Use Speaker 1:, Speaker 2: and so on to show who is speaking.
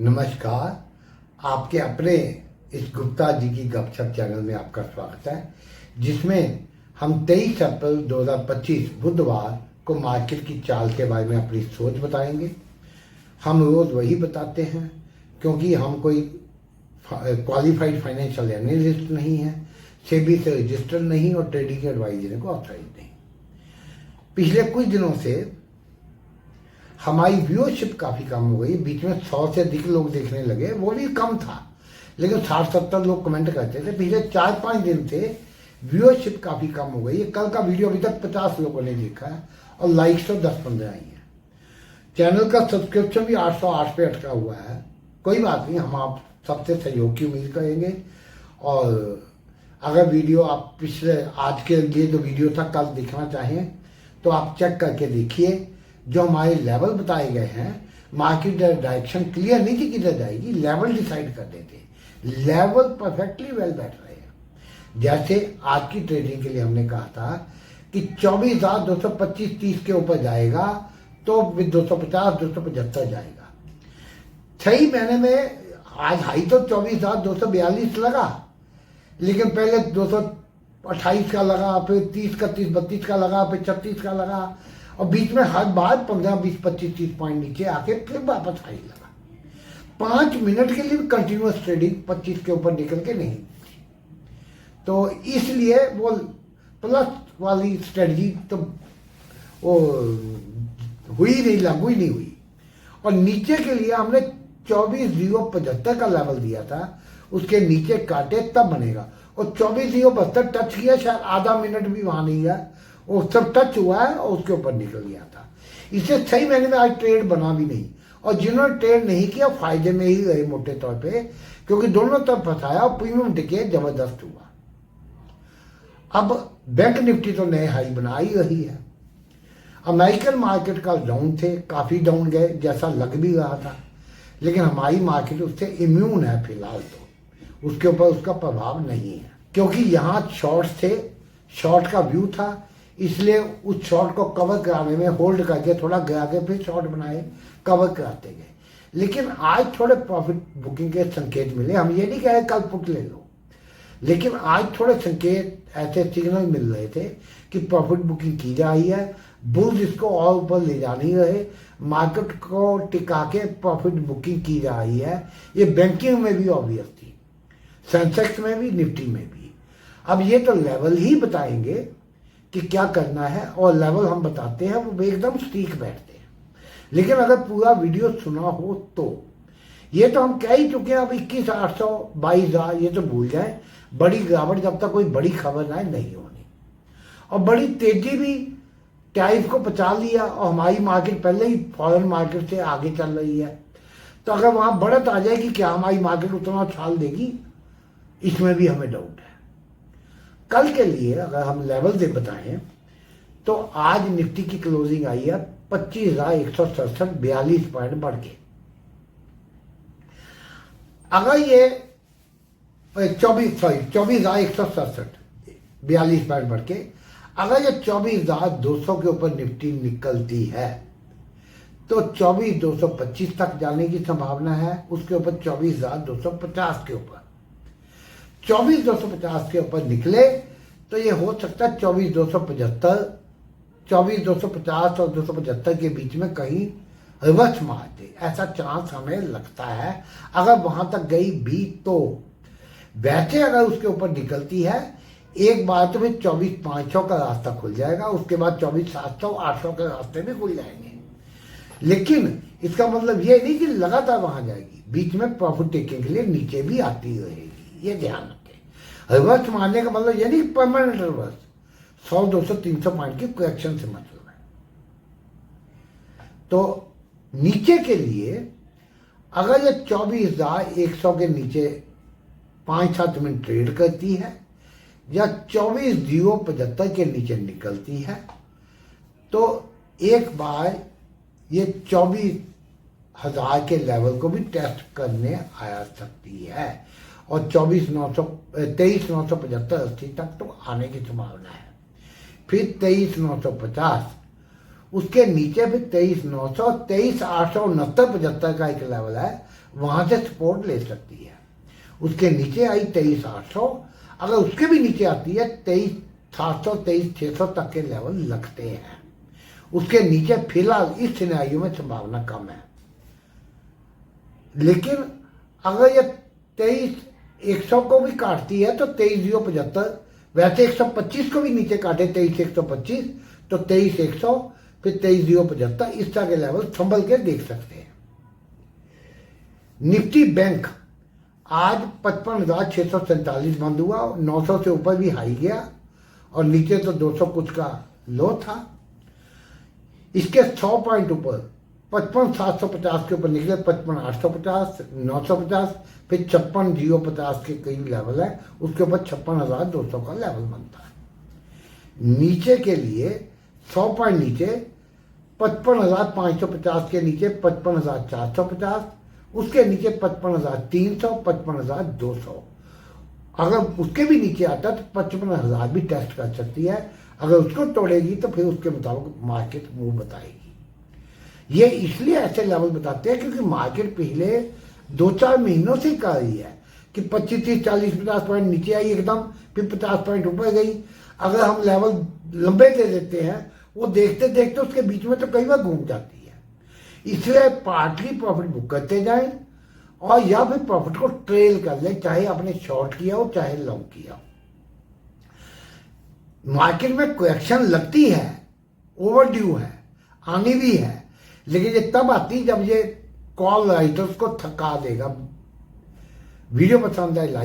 Speaker 1: नमस्कार। आपके अपने इस गुप्ता जी की गपशप चैनल में आपका स्वागत है, जिसमें हम 23 अप्रैल 2025 बुधवार को मार्केट की चाल के बारे में अपनी सोच बताएंगे। हम रोज़ वही बताते हैं क्योंकि हम कोई क्वालिफाइड फाइनेंशियल एनालिस्ट नहीं है, सेबी से रजिस्टर्ड नहीं और ट्रेडिंग एडवाइस देने को ऑथराइज नहीं। पिछले कुछ दिनों से हमारी व्यूअरशिप काफ़ी कम हो गई। बीच में 100 से अधिक लोग देखने लगे, वो भी कम था, लेकिन 60-70 लोग कमेंट करते थे। पिछले 4-5 दिन से व्यूअरशिप काफ़ी कम हो गई है। कल का वीडियो अभी तक 50 लोगों ने देखा है और लाइक्स तो 10-15 आई है। चैनल का सब्सक्रिप्शन भी 808 पे अटका हुआ है। कोई बात नहीं, हम आप सबसे सहयोग की उम्मीद करेंगे। और अगर वीडियो आप पिछले आज के लिए जो वीडियो था कल देखना चाहें तो आप चेक करके देखिए। जो हमारे लेवल बताए गए हैं, मार्केट डायरेक्शन क्लियर नहीं थी किधर जाएगी, लेवल डिसाइड कर देते। लेवल परफेक्टली वेल बैठ रहे हैं। जैसे आज की ट्रेडिंग के लिए हमने कहा था कि 24,225-30 के ऊपर जाएगा तो 250-275 जाएगा। 6 महीने में आज हाई तो 24,242 लगा, लेकिन पहले 228 का लगा, फिर 30 का 32 का लगा, फिर 36 का लगा, और बीच में हर बार 15, 20, 25, 30 पॉइंट नीचे आके फिर वापस हाई लगा। 5 मिनट के लिए भी कंटिन्यूअस ट्रेडिंग 25 के ऊपर निकल के नहीं थी, तो इसलिए वो प्लस वाली स्ट्रेटजी तो वो हुई नहीं, लागू ही नहीं हुई। और नीचे के लिए हमने 24,075 का लेवल दिया था, उसके नीचे काटे तब बनेगा। और 24,072 टच किया, शायद आधा मिनट भी वहां नहीं है, वो सब टच हुआ है और उसके ऊपर निकल गया था। इससे 6 महीने में आज ट्रेड बना भी नहीं। और जिन्होंने ट्रेड नहीं किया फायदे में ही रहे मोटे तौर पे, क्योंकि दोनों तरफ फंसाया और प्रीमियम टिके जबरदस्त हुआ। अब बैंक निफ्टी तो नए हाई बना ही रही है। अमेरिकन मार्केट का डाउन थे, काफी डाउन गए जैसा लग भी रहा था, लेकिन हमारी मार्केट उससे इम्यून है फिलहाल, तो उसके ऊपर उसका प्रभाव नहीं है। क्योंकि यहाँ शॉर्ट्स थे, शॉर्ट का व्यू था, इसलिए उस शॉर्ट को कवर कराने में होल्ड करके थोड़ा गिरा के फिर शॉर्ट बनाए, कवर कराते गए। लेकिन आज थोड़े प्रॉफिट बुकिंग के संकेत मिले। हम ये नहीं कह रहे कल पुट ले लो, लेकिन आज थोड़े संकेत, ऐसे सिग्नल मिल रहे थे कि प्रॉफिट बुकिंग की जा रही है। बुल्स इसको और ऊपर ले जा नहीं रहे, मार्केट को टिका के प्रॉफिट बुकिंग की जा रही है। ये बैंकिंग में भी ऑब्वियस थी, सेंसेक्स में भी, निफ्टी में भी। अब ये तो लेवल ही बताएंगे कि क्या करना है, और लेवल हम बताते हैं वो एकदम स्टीक बैठते हैं। लेकिन अगर पूरा वीडियो सुना हो तो ये तो हम कह ही चुके हैं। अब 21,800, 22,000 ये तो भूल जाए। बड़ी गिरावट जब तक कोई बड़ी खबर ना नहीं होनी, और बड़ी तेजी भी टैरिफ को बचा लिया, और हमारी मार्केट पहले ही फॉरेन मार्केट से आगे चल रही है। तो अगर वहां बढ़त आ जाएगी, क्या हमारी मार्केट उतना उछाल देगी, इसमें भी हमें डाउट है। कल के लिए अगर हम लेवल से बताएं तो आज निफ्टी की क्लोजिंग आई है 25,167, 42 पॉइंट बढ़ के। अगर ये 24,167, 42 पॉइंट बढ़ के, अगर ये 24,200 के ऊपर निफ्टी निकलती है तो 24,225 तक जाने की संभावना है। उसके ऊपर 24,250 के ऊपर, 24,250 के ऊपर निकले तो ये हो सकता है 24,275, 24,250 और 275 के बीच में कहीं रिवर्स मार दे, ऐसा चांस हमें लगता है। अगर वहां तक गई भी तो वैसे अगर उसके ऊपर निकलती है एक बार तो फिर 24,500 का रास्ता खुल जाएगा, उसके बाद 24,700, 800 के रास्ते भी खुल जाएंगे। लेकिन इसका मतलब ये नहीं कि लगातार वहां जाएगी, बीच में प्रॉफिट टेकिंग के लिए नीचे भी आती रहेगी, ये ध्यान रखें। रिवर्स मारने का मतलब ये नहीं परमानेंट रिवर्स, 100, 200, 300 पॉइंट की करेक्शन से मतलब है। तो नीचे के लिए अगर ये 24,100 के नीचे 5-7 मिनट ट्रेड करती है या 24,075 के नीचे निकलती है तो एक बार ये 24,000 के लेवल को भी टेस्ट करने आ सकती है, और 23,975, 80 तक तो आने की संभावना है। फिर 23,950, उसके नीचे फिर 23,900, 23,869, 75 का एक लेवल है, वहां से सपोर्ट ले सकती है। उसके नीचे आई 23,800, अगर उसके भी नीचे आती है 23,700 23,600 तक के लेवल लगते हैं। उसके नीचे फिलहाल इस सिनेरियो में संभावना कम है, लेकिन अगर ये 23,100 को भी काटती है तो 23,075, वैसे 125 को भी नीचे काटे 23,125 तो 23,100 फिर 23,075 इस तरह के लेवल संभल के देख सकते हैं। निफ्टी बैंक आज 55,647 बंद हुआ, 900 से ऊपर भी हाई गया और नीचे तो 200 कुछ का लो था। इसके 100 पॉइंट ऊपर 55,750 के ऊपर निकले, 55,850, 950, फिर 56,050 के कई लेवल है, उसके ऊपर 56,200 का लेवल बनता है। नीचे के लिए 100 पॉइंट नीचे 55,550 के नीचे 55,450, उसके नीचे 55,300, 55,200। अगर उसके भी नीचे आता तो 55,000 भी टेस्ट कर सकती है। अगर उसको तोड़ेगी तो फिर उसके मुताबिक मार्केट मूव बताएगी। ये इसलिए ऐसे लेवल बताते हैं क्योंकि मार्केट पिछले 2-4 महीनों से कर रही है कि 25, 30, 40, 50 पॉइंट नीचे आई एकदम, फिर 50 पॉइंट ऊपर गई। अगर हम लेवल लंबे दे देते हैं, वो देखते देखते उसके बीच में तो कई बार घूम जाती है। इसलिए पार्टली प्रॉफिट बुक करते जाएं और या फिर प्रॉफिट को ट्रेल कर लें, चाहे आपने शॉर्ट किया हो चाहे लॉन्ग किया हो। मार्केट में करेक्शन लगती है, ओवरड्यू है, आनी भी है, लेकिन ये तब आती जब ये कॉल राइटर्स को थका देगा। वीडियो पसंद आए लाइक